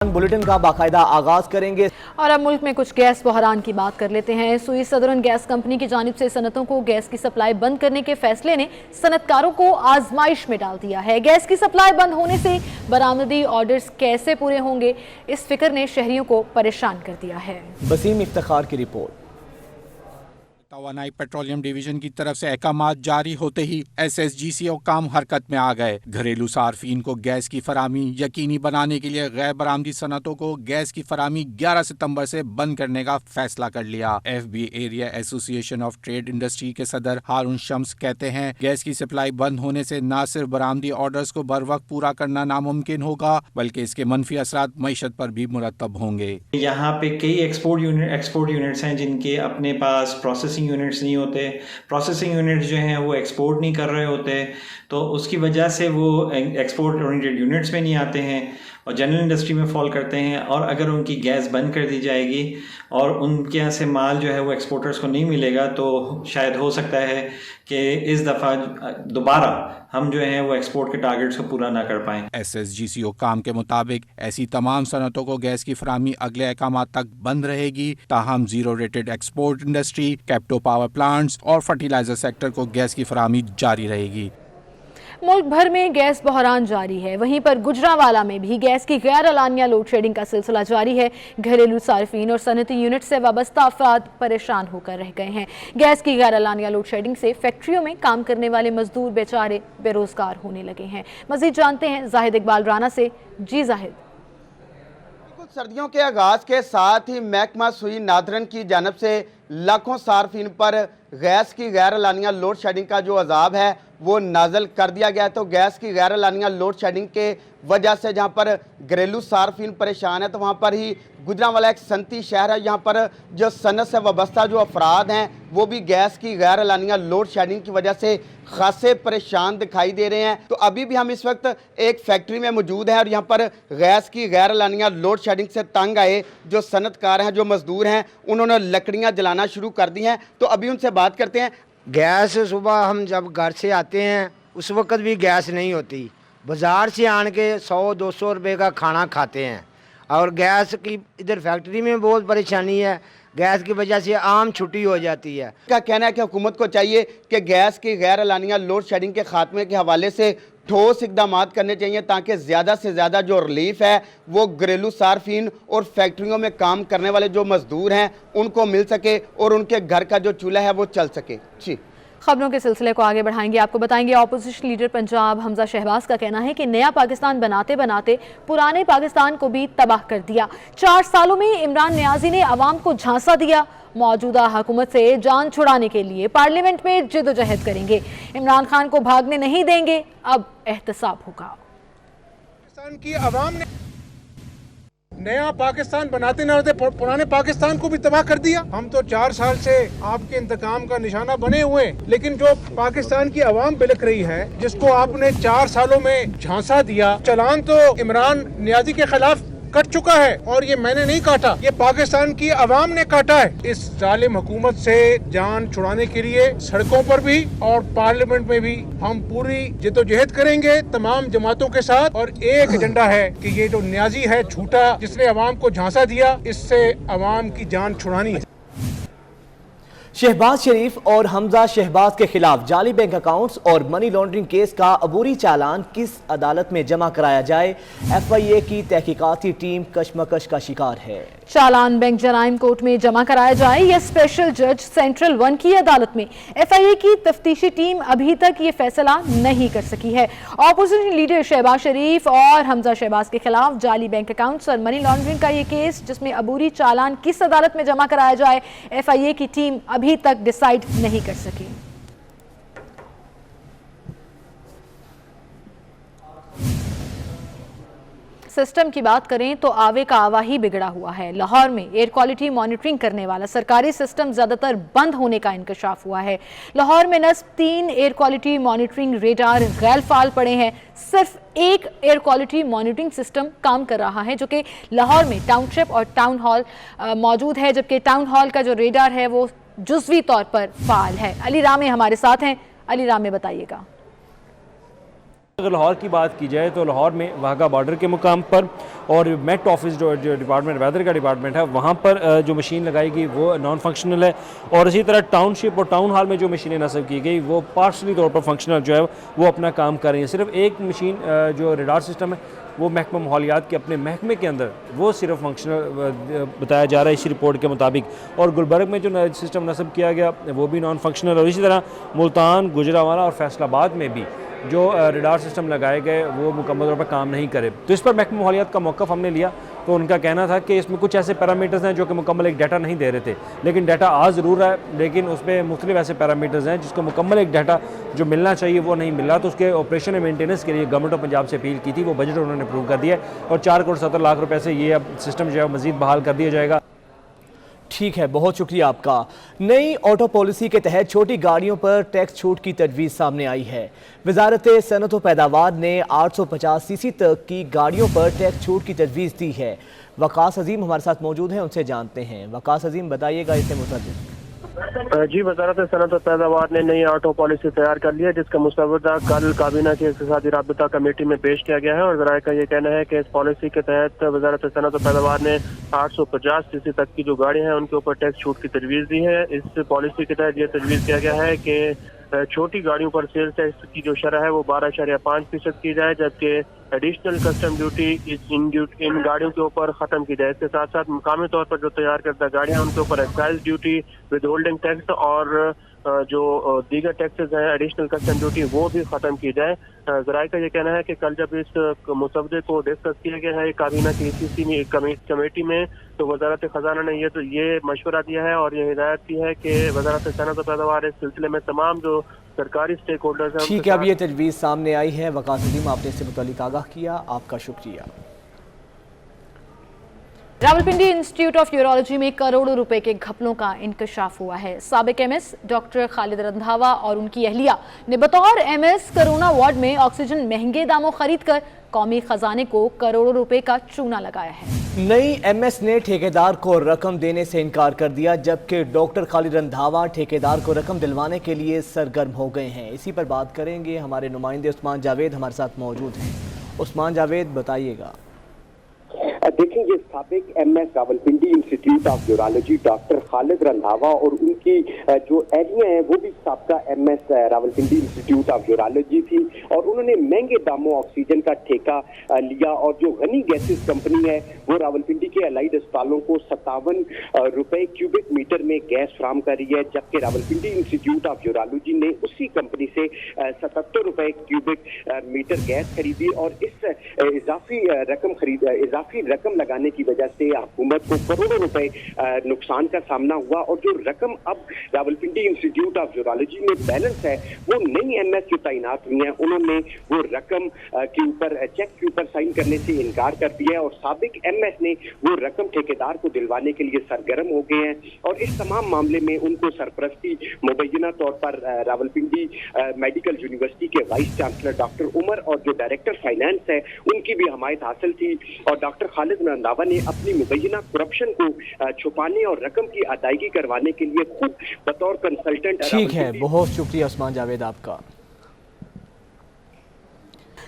Bulletin का बाकायदा आगाज करेंगे। और अब मुल्क में कुछ गैस बहरान की बात कर लेते हैं। सुई सदरन गैस कंपनी की जानिब से सनतों को गैस की सप्लाई बंद करने के फैसले ने सनतकारों को आजमाइश में डाल दिया है। गैस की सप्लाई बंद होने से बरामदगी ऑर्डर्स कैसे पूरे होंगे, इस फिक्र ने शहरियों को परेशान कर दिया है। वसीम इफ्तिखार की रिपोर्ट। तवानाई पेट्रोलियम डिवीजन की तरफ से अहकामात जारी होते ही SSGC और काम हरकत में आ गए। घरेलू सार्फिन को गैस की फरामी यकीनी बनाने के लिए गैर बरामदी सनतों को गैस की फरामी 11 सितंबर से बंद करने का फैसला कर लिया। FB area association of trade industry के सदर हारून शम्स कहते हैं, गैस की सप्लाई बंद होने से न सिर्फ बरामदी ऑर्डर्स को बर वक्त पूरा करना नामुमकिन होगा, बल्कि इसके मनफी असरात मईशत पर भी मुरतब होंगे। यहाँ पे कई एक्सपोर्ट यूनिट्स हैं जिनके अपने पास प्रोसेसिंग यूनिट्स नहीं होते। प्रोसेसिंग यूनिट्स जो हैं वो एक्सपोर्ट नहीं कर रहे होते, तो उसकी वजह से वो एक्सपोर्ट ओरिएंटेड यूनिट्स में नहीं आते हैं और जनरल इंडस्ट्री में फॉल करते हैं। और अगर उनकी गैस बंद कर दी जाएगी और उनके यहाँ से माल जो है वो एक्सपोर्टर्स को नहीं मिलेगा, तो शायद हो सकता है कि इस दफ़ा दोबारा हम जो हैं वो एक्सपोर्ट के टारगेट्स को पूरा ना कर पाएं। SSGC और काम के मुताबिक ऐसी तमाम सनतों को गैस की फरामी अगले अहकामात तक बंद रहेगी। ताहम zero rated export industry, captive power plants और फर्टिलाइजर सेक्टर को गैस की फरामी जारी रहेगी। मुल्क भर में गैस बहरान जारी है, वहीं पर गुजरांवाला में भी गैस की गैर एलानिया लोड शेडिंग का सिलसिला जारी है। घरेलू सार्फिन और सनती यूनिट से वाबस्ता अफराद परेशान होकर रह गए हैं। गैस की गैर एलानिया लोड शेडिंग से फैक्ट्रियों में काम करने वाले मजदूर बेचारे बेरोजगार होने लगे हैं। मजीद जानते हैं जाहिद इकबाल राना से। जी जाहिद। सर्दियों के आगाज के साथ ही महकमा सुई नादरन की जानब से लाखों सार्फिन पर गैस की गैर एलानिया लोड शेडिंग का जो अजाब है वो नाजल कर दिया गया है। तो गैस की गैर एलानिया लोड शेडिंग के वजह से जहाँ पर घरेलू सार्फिन परेशान है, तो वहाँ पर ही गुजरांवाला एक सनती शहर है। यहाँ पर जो सनत से वाबस्ता जो अफराद हैं वो भी गैस की गैर एलानिया लोड शेडिंग की वजह से खासे परेशान दिखाई दे रहे हैं। तो अभी भी हम इस वक्त एक फैक्ट्री में मौजूद हैं और यहाँ पर गैस की गैर एलानिया लोड शेडिंग से तंग आए जो सनतकार हैं, जो मजदूर हैं, उन्होंने लकड़ियाँ जलाना शुरू कर दी हैं। तो अभी उनसे बात करते हैं। गैस सुबह हम जब घर से आते हैं उस वक्त भी गैस नहीं होती। बाज़ार से आन के 100-200 रुपये का खाना खाते हैं और गैस की इधर फैक्ट्री में बहुत परेशानी है। गैस की वजह से आम छुट्टी हो जाती है। क्या कहना है कि हुकूमत को चाहिए कि गैस की गैर एलानिया लोड शेडिंग के खात्मे के हवाले से ठोस इकदाम करने चाहिए ताकि ज़्यादा से ज़्यादा जो रिलीफ है वो घरेलू सार्फिन और फैक्ट्रियों में काम करने वाले जो मजदूर हैं उनको मिल सके और उनके घर का जो चूल्हा है वो चल सके। जी, खबरों के सिलसिले को आगे बढ़ाएंगे। आपको बताएंगे ऑपोजिशन लीडर पंजाब हमजा शहबाज का कहना है कि नया पाकिस्तान बनाते बनाते पुराने पाकिस्तान को भी तबाह कर दिया। 4 सालों में इमरान नियाजी ने अवाम को झांसा दिया। मौजूदा हुकूमत से जान छुड़ाने के लिए पार्लियामेंट में जिद्दोजहद करेंगे। इमरान खान को भागने नहीं देंगे, अब एहतसाब होगा। पाकिस्तान की अवाम ने नया पाकिस्तान बनाते न होते पुराने पाकिस्तान को भी तबाह कर दिया। हम तो 4 साल से आपके इंतकाम का निशाना बने हुए, लेकिन जो पाकिस्तान की आवाम बिलख रही है, जिसको आपने 4 सालों में झांसा दिया, चालान तो इमरान नियाजी के खिलाफ कट चुका है और ये मैंने नहीं काटा, ये पाकिस्तान की आवाम ने काटा है। इस जालिम हुकूमत से जान छुड़ाने के लिए सड़कों पर भी और पार्लियामेंट में भी हम पूरी जिद्दोजहद करेंगे तमाम जमातों के साथ। और एक एजेंडा है कि ये जो नियाजी है झूठा, जिसने अवाम को झांसा दिया, इससे अवाम की जान छुड़ानी है। शहबाज शरीफ और हमजा शहबाज के खिलाफ जाली बैंक अकाउंट्स और मनी लॉन्ड्रिंग केस का अबूरी चालान किस अदालत में जमा कराया जाए, FIA की तहकीकाती टीम कशमकश का शिकार है। चालान बैंक जराइम कोर्ट में जमा कराया जाए या स्पेशल जज सेंट्रल 1 की अदालत में, FIA की तफ्तीशी टीम अभी तक ये फैसला नहीं कर सकी है। ऑपोजिशन लीडर शहबाज शरीफ और हमजा शहबाज के खिलाफ जाली बैंक अकाउंट्स और मनी लॉन्ड्रिंग का ये केस, जिसमें अबूरी चालान किस अदालत में जमा कराया जाए, FIA की टीम अभी तक डिसाइड नहीं कर सकी। सिस्टम की बात करें तो आवे का आवा ही बिगड़ा हुआ है। लाहौर में एयर क्वालिटी मॉनिटरिंग करने वाला सरकारी सिस्टम ज्यादातर बंद होने का इंकशाफ हुआ है। लाहौर में नस्ब 3 एयर क्वालिटी मॉनिटरिंग रेडार गैर फाल पड़े हैं। सिर्फ एक एयर क्वालिटी मॉनिटरिंग सिस्टम काम कर रहा है, जो कि लाहौर में टाउनशिप और टाउन हॉल मौजूद है, जबकि टाउन हॉल का जो रेडार है वो जुज़वी तौर पर फाल है। अली रामे हमारे साथ हैं। अली रामे बताइएगा। اگر لاہور کی بات کی جائے تو لاہور میں واہگہ بارڈر کے مقام پر اور میٹ آفس جو ڈپارٹمنٹ ویدر کا ڈپارٹمنٹ ہے وہاں پر جو مشین لگائی گئی وہ نان فنکشنل ہے، اور اسی طرح ٹاؤن شپ اور ٹاؤن ہال میں جو مشینیں نصب کی گئی وہ پارشلی طور پر فنکشنل جو ہے وہ اپنا کام کر رہی ہیں۔ صرف ایک مشین جو ریڈار سسٹم ہے وہ محکمہ ماحولیات کے اپنے محکمے کے اندر وہ صرف فنکشنل بتایا جا رہا ہے اسی رپورٹ کے مطابق، اور گلبرگ میں جو سسٹم نصب کیا گیا وہ بھی نان فنکشنل، اور اسی طرح ملتان، گجرانوالہ اور فیصل آباد میں بھی جو ریڈار سسٹم لگائے گئے وہ مکمل طور پر کام نہیں کرے۔ تو اس پر محکمہ ماحولیات کا موقف ہم نے لیا تو ان کا کہنا تھا کہ اس میں کچھ ایسے پیرامیٹرز ہیں جو کہ مکمل ایک ڈیٹا نہیں دے رہے تھے، لیکن ڈیٹا آ ضرور ہے، لیکن اس میں مختلف ایسے پیرامیٹرز ہیں جس کو مکمل ایک ڈیٹا جو ملنا چاہیے وہ نہیں مل رہا، تو اس کے آپریشن اور مینٹیننس کے لیے گورنمنٹ آف پنجاب سے اپیل کی تھی، وہ بجٹ انہوں نے اپروو کر دیا ہے اور 4.70 کروڑ سے یہ اب سسٹم جو ہے مزید بحال کر دیا جائے گا۔ ٹھیک ہے، بہت شکریہ آپ کا۔ نئی آٹو پالیسی کے تحت چھوٹی گاڑیوں پر ٹیکس چھوٹ کی تجویز سامنے آئی ہے۔ وزارت صنعت و پیداوار نے 850 سی سی تک کی گاڑیوں پر ٹیکس چھوٹ کی تجویز دی ہے۔ وقاص عظیم ہمارے ساتھ موجود ہیں، ان سے جانتے ہیں۔ وقاص عظیم بتائیے گا اس سے متعلق۔ جی، وزارت صنعت و پیداوار نے نئی آٹو پالیسی تیار کر لی ہے جس کا مسودہ کل کابینہ کی اقتصادی رابطہ کمیٹی میں پیش کیا گیا ہے، اور ذرائع کا یہ کہنا ہے کہ اس پالیسی کے تحت وزارت صنعت و پیداوار نے 850 سی سی تک کی جو گاڑیاں ہیں ان کے اوپر ٹیکس چھوٹ کی تجویز دی ہے۔ اس پالیسی کے تحت یہ تجویز کیا گیا ہے کہ چھوٹی گاڑیوں پر سیل ٹیکس کی جو شرح ہے وہ 12.5% کی جائے، جبکہ ایڈیشنل کسٹم ڈیوٹی ان گاڑیوں کے اوپر ختم کی جائے۔ اس کے ساتھ ساتھ مقامی طور پر جو تیار کردہ گاڑیاں ہیں ان کے اوپر excise duty, withholding tax اور جو دیگر ٹیکسز ہیں ایڈیشنل کسٹم ڈیوٹی وہ بھی ختم کی جائے۔ ذرائع کا یہ کہنا ہے کہ کل جب اس مسودے کو ڈسکس کیا گیا ہے کابینہ کی ECC کمیٹی میں تو وزارت خزانہ نے یہ مشورہ دیا ہے اور یہ ہدایت کی ہے کہ وزارت صنعت و پیداوار اس سلسلے میں تمام جو سرکاری سٹیک ہولڈرز ہیں۔ ٹھیک ہے، اب یہ تجویز سامنے آئی ہے۔ وقاص عظیم آپ نے اس سے متعلق آگاہ کیا، آپ کا شکریہ۔ راولپنڈی انسٹیٹیوٹ آف یورالوجی میں کروڑوں روپے کے گھپلوں کا انکشاف ہوا ہے۔ سابق M S doctor Khalid Randhawa اور ان کی اہلیہ نے بطور ایم ایس کرونا وارڈ میں آکسیجن مہنگے داموں خرید کر قومی خزانے کو کروڑوں روپے کا چونا لگایا ہے۔ نئی ایم ایس نے ٹھیکیدار کو رقم دینے سے انکار کر دیا، جبکہ ڈاکٹر خالد رندھاوا ٹھیکیدار کو رقم دلوانے کے لیے سرگرم ہو گئے ہیں۔ اسی پر بات کریں گے، ہمارے نمائندے عثمان جاوید ہمارے ساتھ موجود ہیں۔ عثمان جاوید بتائیے گا۔ دیکھیں، یہ سابق M S Rawalpindi institute of urology doctor Khalid Randhawa اور ان کی جو اہلیہ ہیں وہ بھی سابقہ M S Rawalpindi institute of urology تھی، اور انہوں نے مہنگے داموں آکسیجن کا ٹھیکہ لیا، اور جو غنی گیسز کمپنی ہے وہ راولپنڈی کے الائڈ اسپتالوں کو 57 روپے کیوبک میٹر میں گیس فراہم کر رہی ہے، جبکہ راولپنڈی انسٹیٹیوٹ آف یورالوجی نے اسی کمپنی سے 77 روپے کیوبک میٹر گیس خریدی، اور اس اضافی رقم لگانے کی وجہ سے حکومت کو کروڑوں روپے نقصان کا سامنا ہوا، اور جو رقم اب راولپنڈی انسٹیٹیوٹ آف یورالوجی میں بیلنس ہے وہ نئی ایم ایس جو تعینات ہوئی ہیں انہوں نے وہ رقم کے اوپر چیک کے اوپر سائن کرنے سے انکار کر دیا ہے، اور سابق ایم ایس نے وہ رقم ٹھیکیدار کو دلوانے کے لیے سرگرم ہو گئے ہیں، اور اس تمام معاملے میں ان کو سرپرستی مبینہ طور پر راولپنڈی میڈیکل یونیورسٹی کے وائس چانسلر ڈاکٹر عمر اور جو ڈائریکٹر فائنانس ہے ان کی بھی حمایت حاصل تھی، اور ڈاکٹر خالد رندھاوا نے اپنی مبینہ کرپشن کو چھپانے اور رقم کی ادائیگی کروانے کے لیے خود بطور کنسلٹنٹ۔ ٹھیک ہے، بہت شکریہ عثمان جاوید آپ کا۔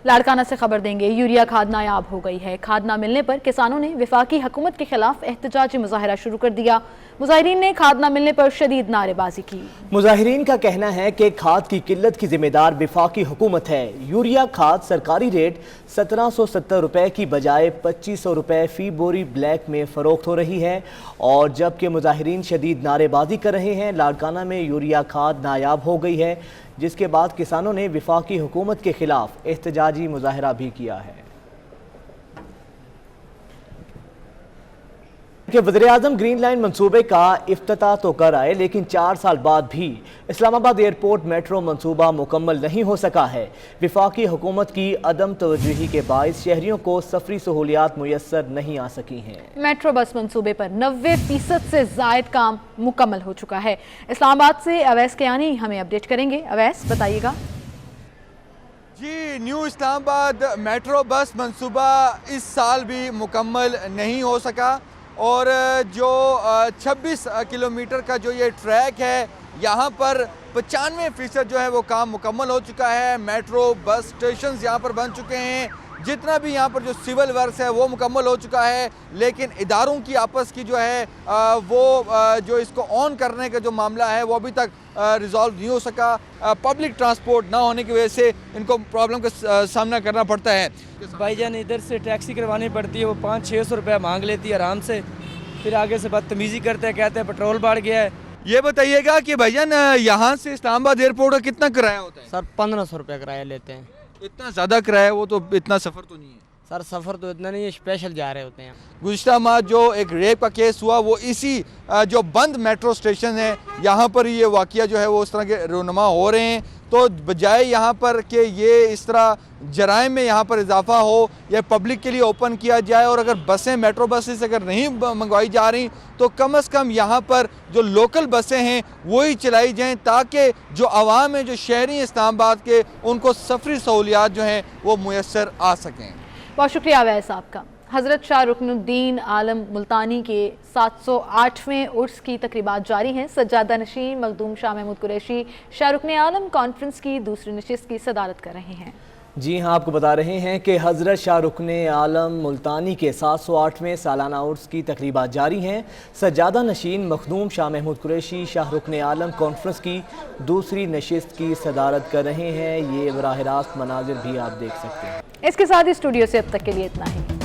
لاڑکانہ سے خبر دیں گے، یوریا کھاد نایاب ہو گئی ہے۔ کھاد نہ ملنے پر کسانوں نے وفاقی حکومت کے خلاف احتجاجی مظاہرہ شروع کر دیا۔ مظاہرین نے کھاد نہ ملنے پر شدید نعرے بازی کی۔ مظاہرین کا کہنا ہے کہ کھاد کی قلت کی ذمہ دار وفاقی حکومت ہے۔ یوریا کھاد سرکاری ریٹ 1770 روپے کی بجائے 2500 روپے فی بوری بلیک میں فروخت ہو رہی ہے، اور جبکہ مظاہرین شدید نعرے بازی کر رہے ہیں، لاڑکانہ میں یوریا کھاد نایاب ہو گئی ہے، جس کے بعد کسانوں نے وفاقی حکومت کے خلاف احتجاجی مظاہرہ بھی کیا ہے۔ کہ وزیراعظم گرین لائن منصوبے کا افتتاح تو کر آئے، لیکن 4 سال بعد بھی اسلام آباد ایئرپورٹ میٹرو منصوبہ مکمل نہیں ہو سکا ہے۔ وفاقی حکومت کی عدم توجہی کے باعث شہریوں کو سفری سہولیات میسر نہیں آ سکی ہیں۔ میٹرو بس منصوبے پر 90% سے زائد کام مکمل ہو چکا ہے۔ اسلام آباد سے اویس کیانی ہمیں اپڈیٹ کریں گے۔ اویس بتائیے گا۔ جی، نیو اسلام آباد میٹرو بس منصوبہ اس سال بھی مکمل نہیں ہو سکا، اور جو 26 کلومیٹر کا جو یہ ٹریک ہے یہاں پر 95% जो है वो काम मुकम्मल हो चुका है। मेट्रो बस स्टेशन यहाँ पर बन चुके हैं, जितना भी यहाँ पर जो सिविल वर्क्स है वो मुकम्मल हो चुका है, लेकिन इदारों की आपस की जो है जो इसको ऑन करने का जो मामला है वो अभी तक रिजॉल्व नहीं हो सका। पब्लिक ट्रांसपोर्ट ना होने की वजह से इनको प्रॉब्लम का सामना करना पड़ता है। भाईजान इधर से टैक्सी करवानी पड़ती है, वो 500-600 रुपये मांग लेती है आराम से, फिर आगे से बदतमीज़ी करते हैं, कहते हैं पेट्रोल बढ़ गया है। ये बताइएगा कि भाईजान यहाँ से इस्लामाबाद एयरपोर्ट का कितना किराया होता है? सर 1500 रुपये किराया लेते हैं। इतना ज़्यादा किराया, वो तो इतना सफ़र तो नहीं है सर, सफ़र तो इतना नहीं है, स्पेशल जा रहे होते हैं। गुज़िश्ता माह जो एक रेप का केस हुआ वो इसी जो बंद मेट्रो स्टेशन है यहाँ पर ये वाक़या जो है वो उस तरह के रोनमा हो रहे हैं। तो बजाय यहाँ पर कि ये इस तरह जराइम में यहाँ पर इजाफा हो या पब्लिक के लिए ओपन किया जाए, और अगर बसें मेट्रो बसेस अगर नहीं मंगवाई जा रही तो कम से कम यहाँ पर जो लोकल बसें हैं वही चलाई जाएं, ताकि जो आवाम है, जो शहरी इस्लामाबाद के, उनको सफरी सहूलियात जो हैं वो मुयस्सर आ सकें। बहुत शुक्रिया अवैस साहब का। हज़रत शाह रुकनुद्दीन आलम मुल्तानी के 708वें उर्स की तकरीबात जारी हैं। सज्जादा नशीन मखदूम शाह महमूद कुरैशी शाह रुकन आलम कॉन्फ्रेंस की दूसरी नशिस्त की सदारत कर रहे हैं। जी हाँ, आपको बता रहे हैं कि हज़रत शाह रुकन आलम मुल्तानी के 708वें सालाना उर्स की तकरीबात जारी हैं। सज्जादा नशीन मखदूम शाह महमूद कुरैशी शाह रुकन आलम कॉन्फ्रेंस की दूसरी नशिस्त की सदारत कर रहे हैं। ये बराह रास्त मनाजिर भी आप देख सकते हैं। इसके साथ ही स्टूडियो से अब तक के लिए इतना ही।